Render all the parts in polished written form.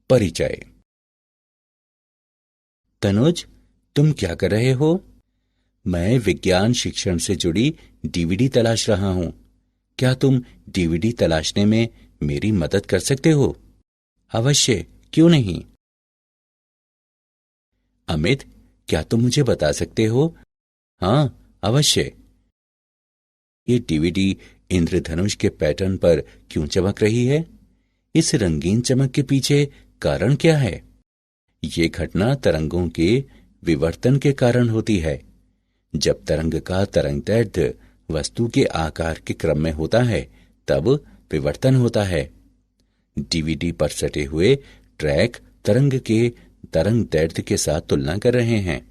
परिचय। तनुज, तुम क्या कर रहे हो? मैं विज्ञान शिक्षण से जुड़ी डीवीडी तलाश रहा हूं। क्या तुम डीवीडी तलाशने में मेरी मदद कर सकते हो? अवश्य, क्यों नहीं। अमित, क्या तुम मुझे बता सकते हो? हाँ, अवश्य। ये डीवीडी इंद्रधनुष के पैटर्न पर क्यों चमक रही है? इस रंगीन चमक के पीछे कारण क्या है? ये घटना तरंगों के विवर्तन के कारण होती है। जब तरंग का तरंगदैर्ध्य वस्तु के आकार के क्रम में होता है, तब विवर्तन होता है। डीवीडी पर सटे हुए ट्रैक तरंग के तरंगदैर्ध्य के साथ तुलना कर रहे हैं।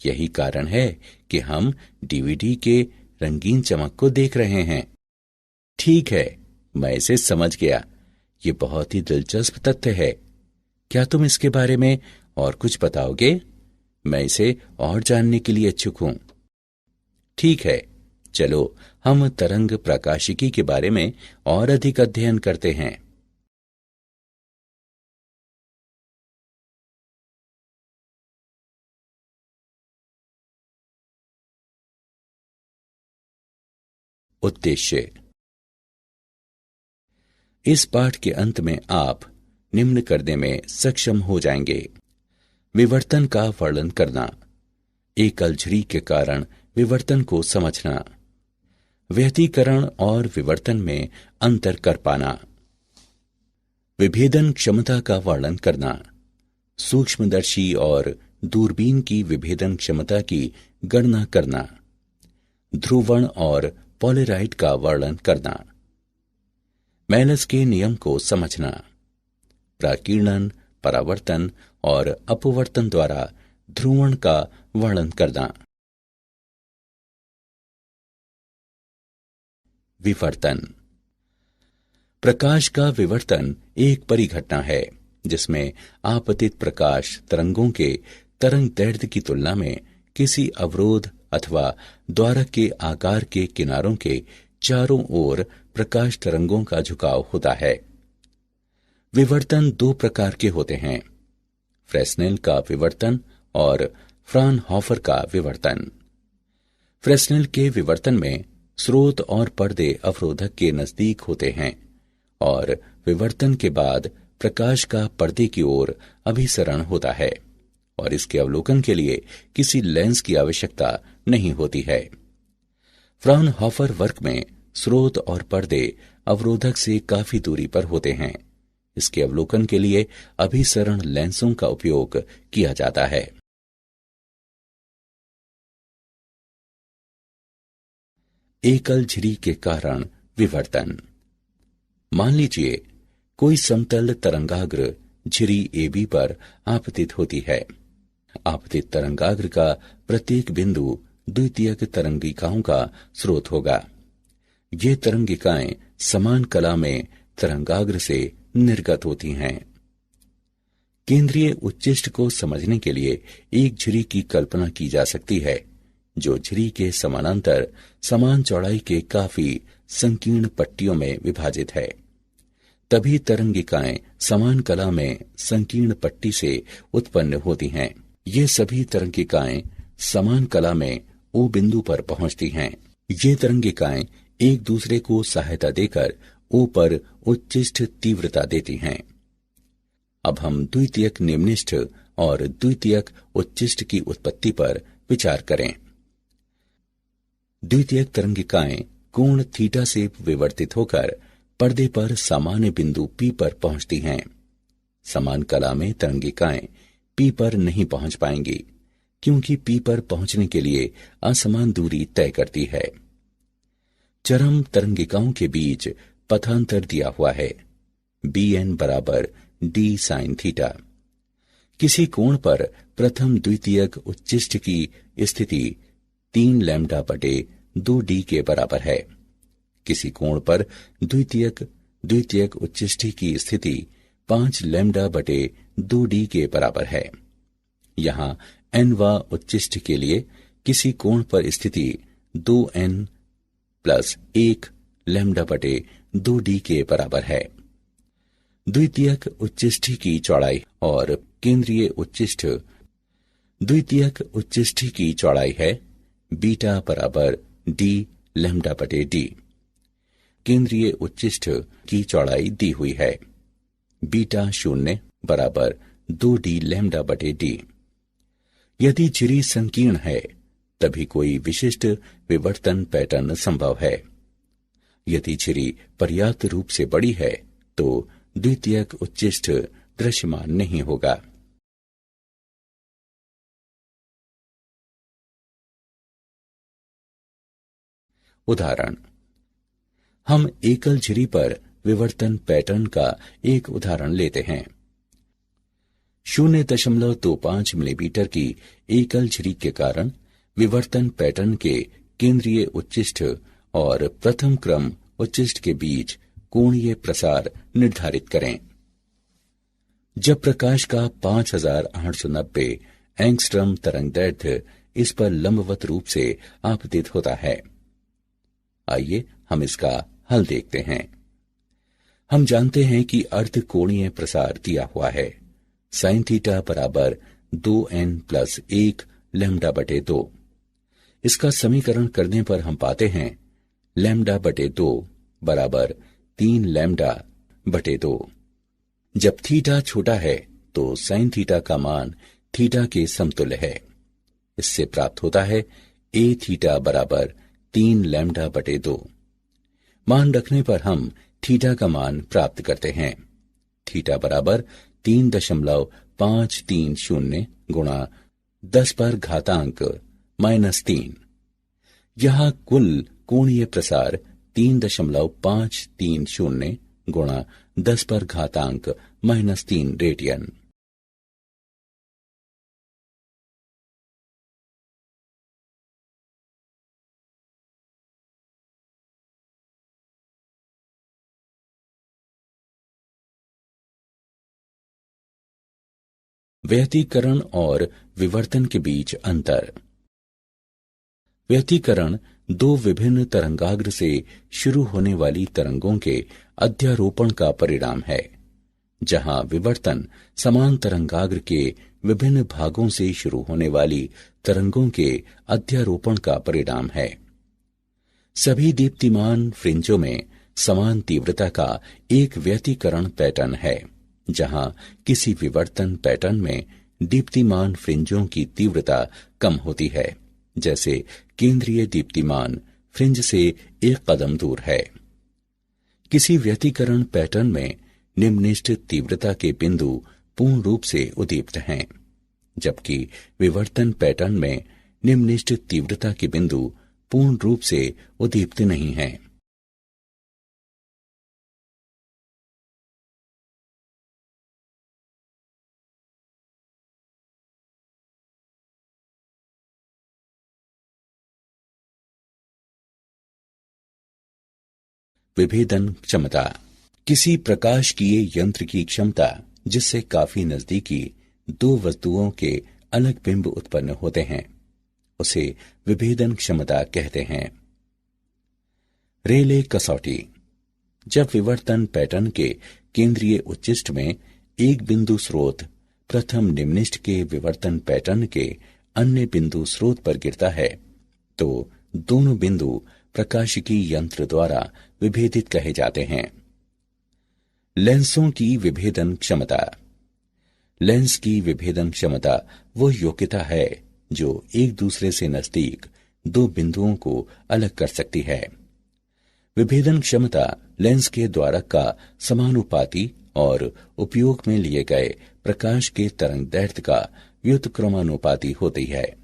यही कारण है कि हम डीवीडी के रंगीन चमक को देख रहे हैं। ठीक है, मैं इसे समझ गया। ये बहुत ही दिलचस्प तथ्य है। क्या तुम इसके बारे में और कुछ बताओगे? मैं इसे और जानने के लिए इच्छुक हूं। ठीक है, चलो हम तरंग प्रकाशिकी के बारे में और अधिक अध्ययन करते हैं। उद्देश्य। इस पाठ के अंत में आप निम्न करने में सक्षम हो जाएंगे। विवर्तन का वर्णन करना, एकल झिरी के कारण विवर्तन को समझना, व्यतिकरण और विवर्तन में अंतर कर पाना, विभेदन क्षमता का वर्णन करना, सूक्ष्मदर्शी और दूरबीन की विभेदन क्षमता की गणना करना, ध्रुवण और पॉलराइड का वर्णन करना, मेलस के नियम को समझना, प्राकीर्णन, परावर्तन और अपवर्तन द्वारा ध्रुवण का वर्णन करना। विवर्तन। प्रकाश का विवर्तन एक परिघटना है जिसमें आपतित प्रकाश तरंगों के तरंगदैर्ध्य की तुलना में किसी अवरोध अथवा द्वारक के आकार के किनारों के चारों ओर प्रकाश तरंगों का झुकाव होता है। विवर्तन दो प्रकार के होते हैं, फ्रेस्नेल का विवर्तन और फ्राउनहोफर का विवर्तन। फ्रेस्नेल के विवर्तन में स्रोत और पर्दे अवरोधक के नजदीक होते हैं और विवर्तन के बाद प्रकाश का पर्दे की ओर अभिसरण होता है और इसके अवलोकन के लिए किसी लेंस की आवश्यकता नहीं होती है। फ्राउनहोफर वर्क में स्रोत और पर्दे अवरोधक से काफी दूरी पर होते हैं। इसके अवलोकन के लिए अभिसरण लेंसों का उपयोग किया जाता है। एकल झिरी के कारण विवर्तन। मान लीजिए कोई समतल तरंगाग्र झिरी AB पर आपतित होती है। आपतित तरंगाग्र का प्रत्येक बिंदु द्वितीयक तरंगिकाओं का स्रोत होगा। ये तरंगिकाएं समान कला में तरंगाग्र से निर्गत होती हैं। केंद्रीय उच्चिष्ट को समझने के लिए एक झिरी की कल्पना की जा सकती है जो झिरी के समानांतर समान चौड़ाई के काफी संकीर्ण पट्टियों में विभाजित है। तभी तरंगिकाएं समान कला में संकीर्ण पट्टी से उत्पन्न होती हैं। ये सभी तरंगिकाएं समान कला में O बिंदु पर पहुंचती हैं। ये तरंगिकाएं एक दूसरे को सहायता देकर O पर उच्चिष्ट तीव्रता देती हैं। अब हम द्वितीयक निम्निष्ठ और द्वितीयक उच्चिष्ट की उत्पत्ति पर विचार करें। द्वितीयक तरंगिकाएं कोण थीटा से विवर्तित होकर पर्दे पर सामान्य बिंदु P पर पहुंचती हैं। समान कला में तरंगिकाएं P पर नहीं पहुंच पाएंगी क्योंकि P पर पहुंचने के लिए असमान दूरी तय करती है। चरम तरंगिकाओं के बीच पथांतर दिया हुआ है, Bn बराबर D sin थीटा। किसी कोण पर प्रथम द्वितीयक उच्चिष्ट की स्थिति 3 लैम्डा बटे 2D के बराबर है। किसी कोण पर द्वितीयक उच्चिष्टि की स्थिति 5 लैम्डा बटे 2D के बराबर है। यहाँ nवा उच्चिष्ट के लिए किसी कोण पर स्थिति 2n + 1 लैम्डा बटे 2D के बराबर है। द्वितीयक उच्चिष्टि की चौड़ाई और केंद्रीय उच्चिष्ट द्वितीयक उच्चिष्टि की चौड़ाई है बीटा बराबर डी लैम्डा बटे डी। केंद्रीय उच्चिष्ट की चौड़ाई दी हुई है बीटा 0 बराबर 2d लैम्डा बटे डी। यदि झिरी संकीर्ण है तभी कोई विशिष्ट विवर्तन पैटर्न संभव है। यदि झिरी पर्याप्त रूप से बड़ी है तो द्वितीयक उच्चिष्ट दृश्यमान नहीं होगा। उदाहरण, हम एकल झिरी पर विवर्तन पैटर्न का एक उदाहरण लेते हैं। 0.25 मिलीमीटर की एकल झिरी के कारण विवर्तन पैटर्न के केंद्रीय उच्चिष्ट और प्रथम क्रम उच्चिष्ट के बीच कोणीय प्रसार निर्धारित करें। जब प्रकाश का 5890 एंगस्ट्रम तरंगदैर्घ्य इस पर लंबवत रूप से आपतित होता है। आइए हम इसका हल देखते हैं। हम जानते हैं कि अर्ध कोणीय प्रसार दिया हुआ है sin थीटा बराबर 2n+1 लैम्डा बटे 2। इसका समीकरण करने पर हम पाते हैं लैम्डा बटे 2 बराबर 3 लैम्डा बटे 2। जब थीटा छोटा है तो sin थीटा का मान थीटा के समतुल्य है। इससे प्राप्त होता है a थीटा बराबर 3 लैम्डा बटे 2। मान रखने पर हम थीटा का मान प्राप्त करते हैं। थीटा बराबर 3.530 गुणा 10⁻³ यहाँ कुल कोणीय प्रसार 3.530 गुणा 10⁻³ रेडियन। व्यतिकरण और विवर्तन के बीच अंतर। व्यतिकरण दो विभिन्न तरंगाग्र से शुरू होने वाली तरंगों के अध्यारोपण का परिणाम है, जहां विवर्तन समान तरंगाग्र के विभिन्न भागों से शुरू होने वाली तरंगों के अध्यारोपण का परिणाम है। सभी दीप्तिमान फ्रिंजों में समान तीव्रता का एक व्यतिकरण पैटर्न है, जहां किसी विवर्तन पैटर्न में दीप्तिमान फ्रिंजों की तीव्रता कम होती है, जैसे केंद्रीय दीप्तिमान फ्रिंज से एक कदम दूर है। किसी व्यतिकरण पैटर्न में निम्ननिष्ठ तीव्रता के बिंदु पूर्ण रूप से उद्दीप्त हैं, जबकि विवर्तन पैटर्न में निम्ननिष्ठ तीव्रता के बिंदु पूर्ण रूप से उद्दीप्त नहीं हैं। विभेदन क्षमता। किसी प्रकाशकीय यंत्र की क्षमता जिससे काफी नजदीकी दो वस्तुओं के अलग बिंब उत्पन्न होते हैं, उसे विभेदन क्षमता कहते हैं। रेले कसौटी। जब विवर्तन पैटर्न के केंद्रीय उच्चिष्ट में एक बिंदु स्रोत प्रथम निम्निष्ठ के विवर्तन पैटर्न के अन्य बिंदु स्रोत पर गिरता है, तो दोनों बिंदु प्रकाशिकी यंत्र द्वारा विभेदित कहे जाते हैं। लेंसों की विभेदन क्षमता। लेंस की विभेदन क्षमता वो योग्यता है जो एक दूसरे से नजदीक दो बिंदुओं को अलग कर सकती है। विभेदन क्षमता लेंस के द्वारक का समानुपाती और उपयोग में लिए गए प्रकाश के तरंगदैर्घ्य का व्युत्क्रमानुपाती होती है।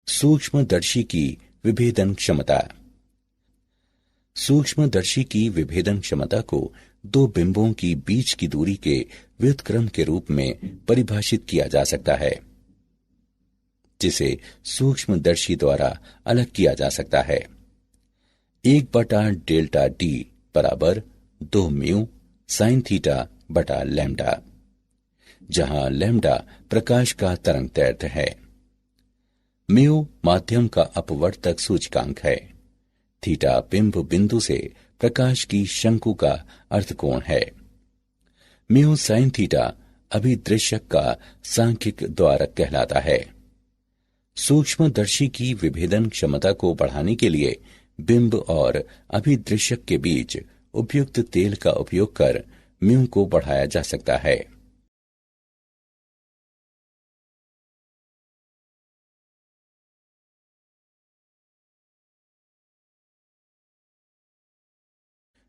सूक्ष्मदर्शी की विभेदन क्षमता। सूक्ष्मदर्शी की विभेदन क्षमता को दो बिंबों की बीच की दूरी के व्युत्क्रम के रूप में परिभाषित किया जा सकता है, जिसे सूक्ष्मदर्शी द्वारा अलग किया जा सकता है। 1/Δd बराबर 2 म्यू sin थीटा बटा लैम्डा, जहां लैम्डा प्रकाश का तरंगदैर्घ्य है। म्यू माध्यम का अपवर्तक सूचकांक है। थीटा बिंब बिंदु से प्रकाश की शंकु का अर्थकोण है। म्यू साइन थीटा अभिदृश्यक का सांख्यिक द्वारक कहलाता है। सूक्ष्मदर्शी की विभेदन क्षमता को बढ़ाने के लिए बिंब और अभिदृश्यक के बीच उपयुक्त तेल का उपयोग कर म्यू को बढ़ाया जा सकता है।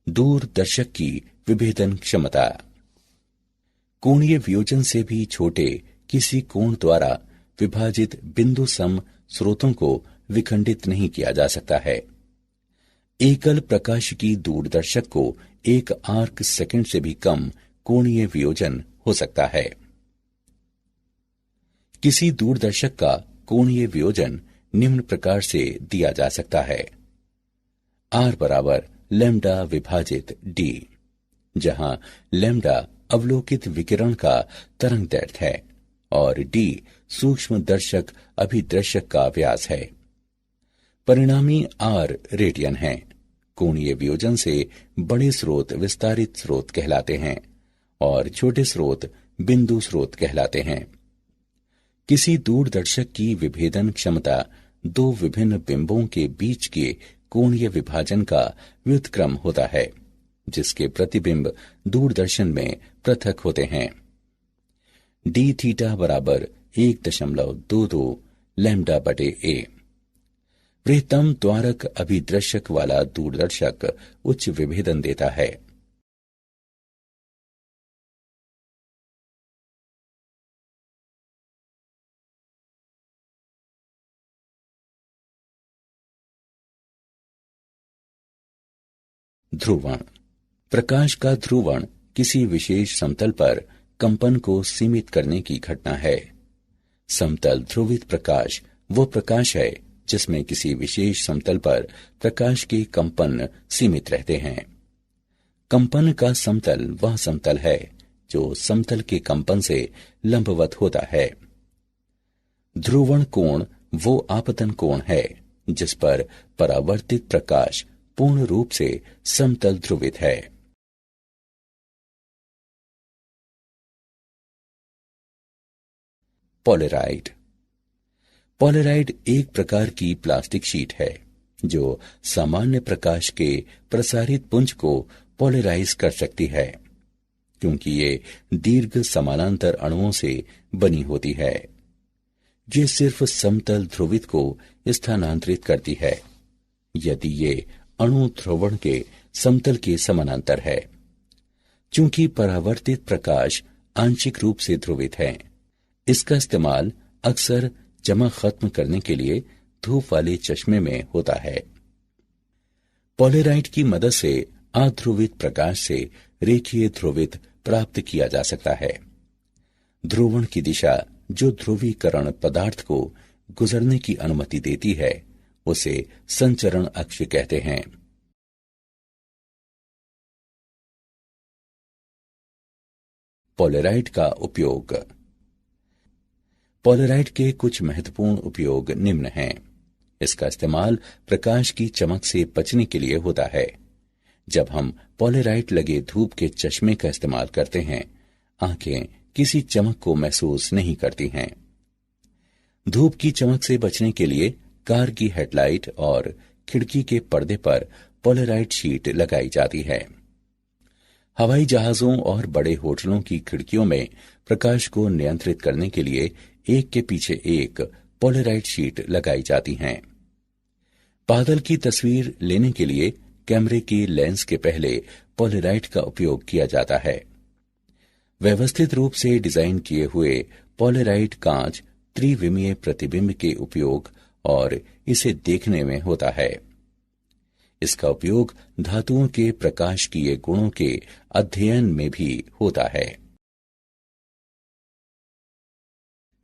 दूरदर्शक की विभेदन क्षमता। कोणीय वियोजन से भी छोटे किसी कोण द्वारा विभाजित बिंदु सम स्रोतों को विखंडित नहीं किया जा सकता है। एकल प्रकाश की दूरदर्शक को 1 आर्क सेकंड से भी कम कोणीय वियोजन हो सकता है। किसी दूरदर्शक का कोणीय वियोजन निम्न प्रकार से दिया जा सकता है। R बराबर लैम्डा विभाजित d, जहां लैम्डा अवलोकित विकिरण का तरंग दैर्ध्य है और d सूक्ष्मदर्शक अभिदृश्यक का व्यास है। परिणामी R रेडियन है। कोणीय वियोजन से बड़े स्रोत विस्तारित स्रोत कहलाते हैं और छोटे स्रोत बिंदु स्रोत कहलाते हैं। किसी दूरदर्शक की विभेदन क्षमता दो विभिन्न बिंबों के बीच के कोणीय विभाजन का व्युत्क्रम होता है, जिसके प्रतिबिंब दूरदर्शन में पृथक होते हैं। d थीटा बराबर 1.22 लैम्डा बटे a। वृहत्तम द्वारक अभिदृश्यक वाला दूरदर्शक उच्च विभेदन देता है। ध्रुवण। प्रकाश का ध्रुवण किसी विशेष समतल पर कंपन को सीमित करने की घटना है। समतल ध्रुवित प्रकाश वो प्रकाश है जिसमें किसी विशेष समतल पर प्रकाश के कंपन सीमित रहते हैं। कंपन का समतल वह समतल है जो समतल के कंपन से लंबवत होता है। ध्रुवण कोण वो आपतन कोण है जिस पर परावर्तित प्रकाश पूर्ण रूप से समतल ध्रुवित है। पोलेराइड। पोलेराइड एक प्रकार की प्लास्टिक शीट है जो सामान्य प्रकाश के प्रसारित पुंज को पोलराइज कर सकती है, क्योंकि ये दीर्घ समानांतर अणुओं से बनी होती है। ये सिर्फ समतल ध्रुवित को स्थानांतरित करती है यदि ये अणु ध्रुवण के समतल के समानांतर है। चूंकि परावर्तित प्रकाश आंशिक रूप से ध्रुवित है, इसका इस्तेमाल अक्सर चमक खत्म करने के लिए धूप वाले चश्मे में होता है। पोलेराइड की मदद से अध्रुवित प्रकाश से रेखीय ध्रुवित प्राप्त किया जा सकता है। ध्रुवण की दिशा जो ध्रुवीकरण पदार्थ को गुजरने की अनुमति देती है उसे संचरण अक्ष कहते हैं। पोलेराइड का उपयोग। पोलेराइड के कुछ महत्वपूर्ण उपयोग निम्न हैं। इसका इस्तेमाल प्रकाश की चमक से बचने के लिए होता है। जब हम पोलेराइड लगे धूप के चश्मे का इस्तेमाल करते हैं, आंखें किसी चमक को महसूस नहीं करती हैं। धूप की चमक से बचने के लिए कार की हेडलाइट और खिड़की के पर्दे पर पोलेराइड शीट लगाई जाती है। हवाई जहाजों और बड़े होटलों की खिड़कियों में प्रकाश को नियंत्रित करने के लिए एक के पीछे एक पोलेराइड शीट लगाई जाती हैं। बादल की तस्वीर लेने के लिए कैमरे के लेंस के पहले पोलेराइड का उपयोग किया जाता है। व्यवस्थित रूप से डिजाइन किए हुए पोलेराइड कांच त्रिविमीय प्रतिबिंब के उपयोग और इसे देखने में होता है। इसका उपयोग धातुओं के प्रकाशकीय गुणों के अध्ययन में भी होता है।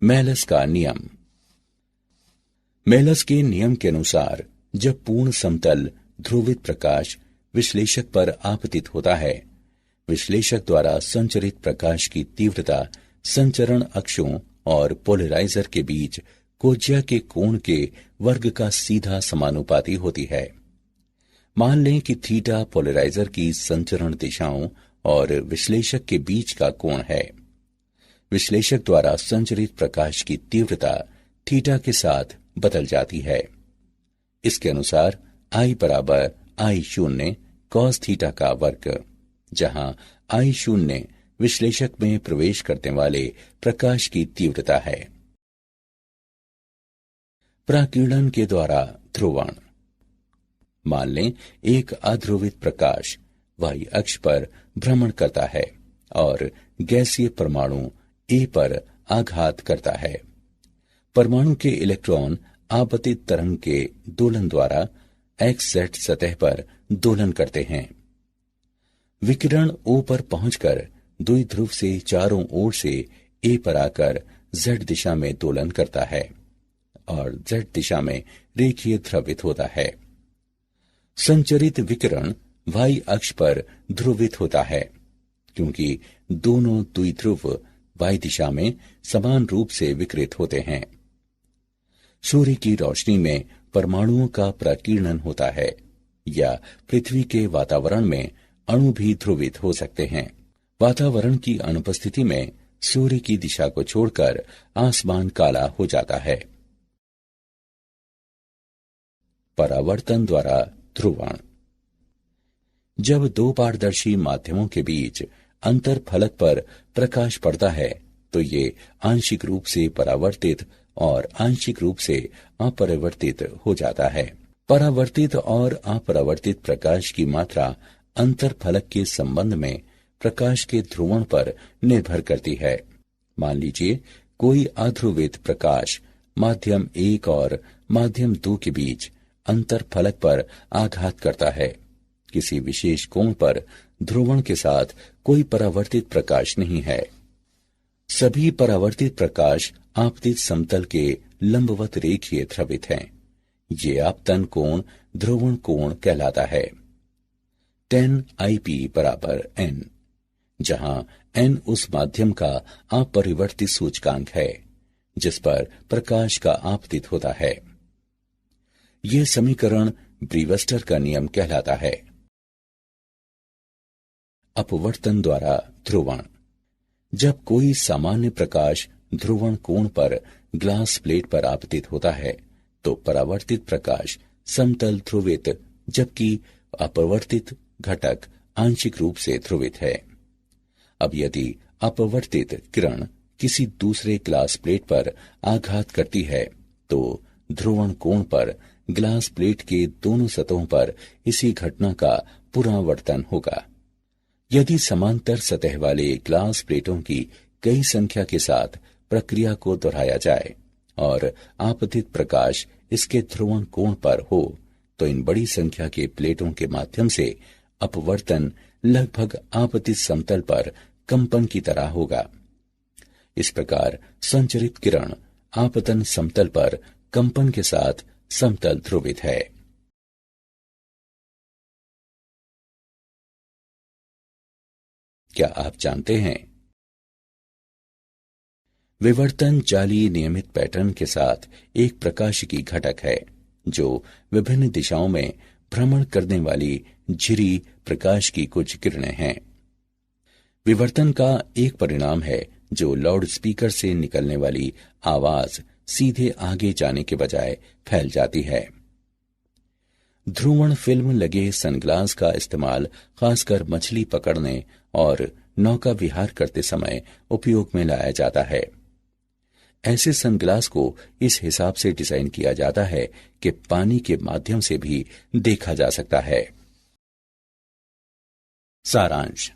मेलस का नियम। मेलस के नियम के अनुसार जब पूर्ण समतल ध्रुवित प्रकाश विश्लेषक पर आपतित होता है, विश्लेषक द्वारा संचरित प्रकाश की तीव्रता संचरण अक्षों और पोलराइजर के बीच कोज्या के कोण के वर्ग का सीधा समानुपाती होती है। मान लें कि थीटा पोलराइजर की संचरण दिशाओं और विश्लेषक के बीच का कोण है। विश्लेषक द्वारा संचरित प्रकाश की तीव्रता थीटा के साथ बदल जाती है। इसके अनुसार I बराबर I शून्य कॉस थीटा का वर्ग, जहां I शून्य विश्लेषक में प्रवेश करने वाले प्रकाश की तीव्रता है। प्रकीर्णन के द्वारा ध्रुवण। मान लें एक अध्रुवित प्रकाश y अक्ष पर भ्रमण करता है और गैसीय परमाणु A पर आघात करता है। परमाणु के इलेक्ट्रॉन आपतित तरंग के दोलन द्वारा XZ सतह पर दोलन करते हैं। विकिरण O पर पहुंचकर द्विध्रुव से चारों ओर से A पर आकर Z दिशा में दोलन करता है और Z दिशा में रेखीय ध्रुवित होता है। संचरित विकिरण Y अक्ष पर ध्रुवित होता है, क्योंकि दोनों द्विध्रुव Y दिशा में समान रूप से विकिरित होते हैं। सूर्य की रोशनी में परमाणुओं का प्रकीर्णन होता है, या पृथ्वी के वातावरण में अणु भी ध्रुवित हो सकते हैं। वातावरण की अनुपस्थिति में सूर्य की दिशा को छोड़कर आसमान काला हो जाता है। परावर्तन द्वारा ध्रुवण। जब दो पारदर्शी माध्यमों के बीच अंतर फलक पर प्रकाश पड़ता है तो ये आंशिक रूप से परावर्तित और आंशिक रूप से अपरिवर्तित हो जाता है। परावर्तित और अपरावर्तित प्रकाश की मात्रा अंतर फलक के संबंध में प्रकाश के ध्रुवण पर निर्भर करती है। मान लीजिए कोई अध्रुवित प्रकाश माध्यम 1 और माध्यम 2 के बीच अंतर फलक पर आघात करता है। किसी विशेष कोण पर ध्रुवण के साथ कोई परावर्तित प्रकाश नहीं है। सभी परावर्तित प्रकाश आपतित समतल के लंबवत रेखीय ध्रुवित हैं। ये आपतन कोण ध्रुवण कोण कहलाता है। tan IP बराबर n, जहां n उस माध्यम का अपरिवर्तित सूचकांक है जिस पर प्रकाश का आपतित होता है। यह समीकरण ब्रीवस्टर का नियम कहलाता है। अपवर्तन द्वारा ध्रुवण। जब कोई सामान्य प्रकाश ध्रुवण कोण पर ग्लास प्लेट पर आपतित होता है तो परावर्तित प्रकाश समतल ध्रुवित, जबकि अपवर्तित घटक आंशिक रूप से ध्रुवित है। अब यदि अपवर्तित किरण किसी दूसरे ग्लास प्लेट पर आघात करती है तो ध्रुवण कोण पर ग्लास प्लेट के दोनों सतहों पर इसी घटना का पुनरावर्तन होगा। यदि समांतर सतह वाले ग्लास प्लेटों की कई संख्या के साथ प्रक्रिया को दोहराया जाए और आपतित प्रकाश इसके ध्रुवण कोण पर हो तो इन बड़ी संख्या के प्लेटों के माध्यम से अपवर्तन लगभग आपतित समतल पर कंपन की तरह होगा। इस प्रकार संचरित किरण आपतन समतल पर कंपन के साथ समतल ध्रुवित है। क्या आप जानते हैं विवर्तन जाली नियमित पैटर्न के साथ एक प्रकाशिकी घटक है जो विभिन्न दिशाओं में भ्रमण करने वाली झिरी प्रकाश की कुछ किरणें हैं। विवर्तन का एक परिणाम है जो लाउड स्पीकर से निकलने वाली आवाज सीधे आगे जाने के बजाय फैल जाती है। ध्रुवण फिल्म लगे सनग्लास का इस्तेमाल खासकर मछली पकड़ने और नौका विहार करते समय उपयोग में लाया जाता है। ऐसे सनग्लास को इस हिसाब से डिजाइन किया जाता है कि पानी के माध्यम से भी देखा जा सकता है। सारांश।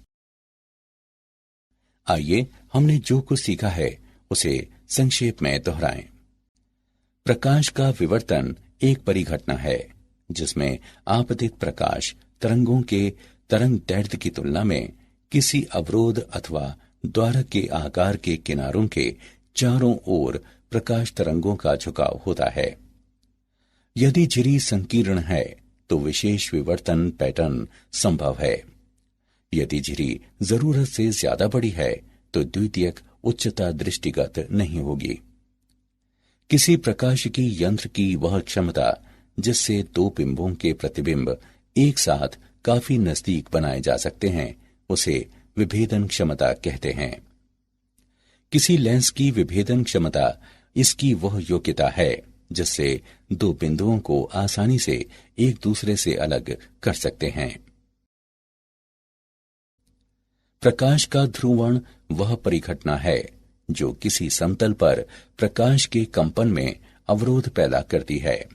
आइए हमने जो कुछ सीखा है उसे संक्षेप में दोहराएं। प्रकाश का विवर्तन एक परिघटना है जिसमें आपतित प्रकाश तरंगों के तरंग दैर्ध्य की तुलना में किसी अवरोध अथवा द्वारक के आकार के किनारों के चारों ओर प्रकाश तरंगों का झुकाव होता है। यदि झिरी संकीर्ण है तो विशेष विवर्तन पैटर्न संभव है। यदि झिरी जरूरत से ज्यादा बड़ी है तो द्वितीयक उच्चता दृष्टिगत नहीं होगी। किसी प्रकाशिकी यंत्र की वह क्षमता जिससे दो बिंबों के प्रतिबिंब एक साथ काफी नजदीक बनाए जा सकते हैं उसे विभेदन क्षमता कहते हैं। किसी लेंस की विभेदन क्षमता इसकी वह योग्यता है जिससे दो बिंदुओं को आसानी से एक दूसरे से अलग कर सकते हैं। प्रकाश का ध्रुवण वह परिघटना है जो किसी समतल पर प्रकाश के कंपन में अवरोध पैदा करती है।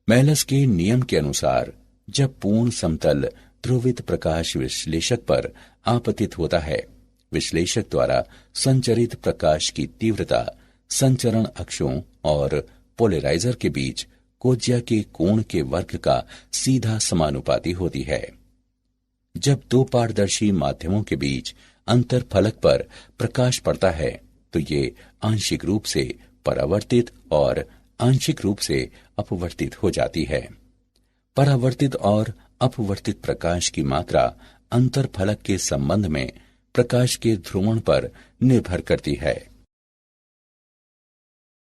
मेलस के नियम के अनुसार जब पूर्ण समतल ध्रुवित प्रकाश विश्लेषक पर आपतित होता है, विश्लेषक द्वारा संचरित प्रकाश की तीव्रता संचरण अक्षों और पोलराइजर के बीच कोज्या के कोण के वर्ग का सीधा समानुपाती होती है। जब दो पारदर्शी माध्यमों के बीच अंतर फलक पर प्रकाश पड़ता है तो ये आंशिक रूप से परावर्तित और आंशिक रूप से अपवर्तित हो जाती है। परावर्तित और अपवर्तित प्रकाश की मात्रा अंतर फलक के संबंध में प्रकाश के ध्रुवण पर निर्भर करती है।